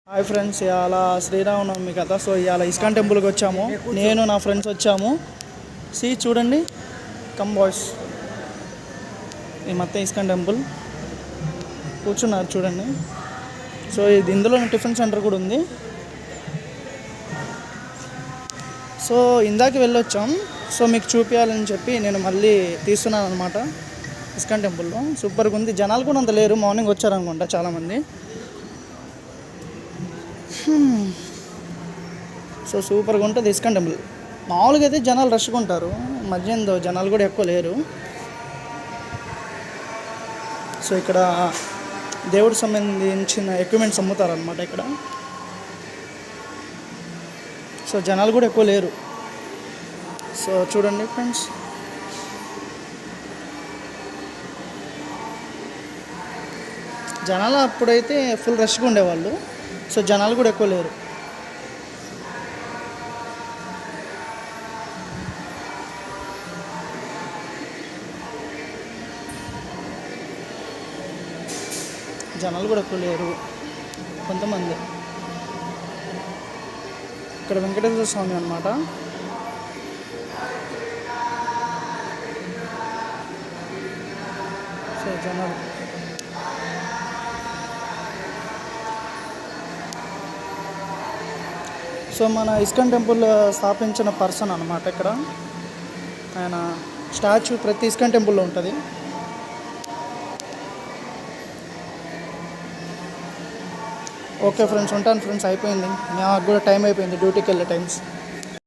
Hi friends, ఇవాళ శ్రీరామనవమి కదా. So ఇవాళ ఇస్కాన్ టెంపుల్కి వచ్చాము. నేను నా ఫ్రెండ్స్ వచ్చాము. చూడండి, కమ్ బాయ్స్. ఈ మొత్తం ఇస్కాన్ టెంపుల్ కూర్చున్నారు చూడండి. సో ఇందులో టిఫిన్ సెంటర్ కూడా ఉంది. సో ఇందాక వెళ్ళొచ్చాం. సో మీకు చూపించాలని చెప్పి నేను మళ్ళీ తీస్తున్నాను అనమాట. ఇస్కాన్ టెంపుల్లో సూపర్గా ఉంది. జనాలు కూడా అంత లేరు. మార్నింగ్ వచ్చారనుకుంటా చాలామంది. సో సూపర్గా ఉంటుంది ఇస్కాన్ టెంపుల్. మామూలుగా అయితే జనాలు రష్గా ఉంటారు. మధ్యాహ్నం జనాలు కూడా ఎక్కువ లేరు. సో ఇక్కడ దేవుడికి సంబంధించిన ఎక్విప్మెంట్స్ అమ్ముతారనమాట ఇక్కడ. సో జనాలు కూడా ఎక్కువ లేరు. సో చూడండి ఫ్రెండ్స్, జనాలు అప్పుడైతే ఫుల్ రష్గా ఉండేవాళ్ళు. సో జనాలు కూడా ఎక్కువ లేరు. కొంతమంది. ఇక్కడ వెంకటేశ్వర స్వామి అన్నమాట. సో జనాలు సో మన ఇస్కాన్ టెంపుల్ స్థాపించిన పర్సన్ అన్నమాట. ఇక్కడ ఆయన స్టాచ్యూ ప్రతి ఇస్కాన్ టెంపుల్లో ఉంటుంది. ఓకే ఫ్రెండ్స్, ఉంటాను ఫ్రెండ్స్. అయిపోయింది, నాకు కూడా టైం అయిపోయింది, డ్యూటీకి వెళ్ళే టైమ్స్.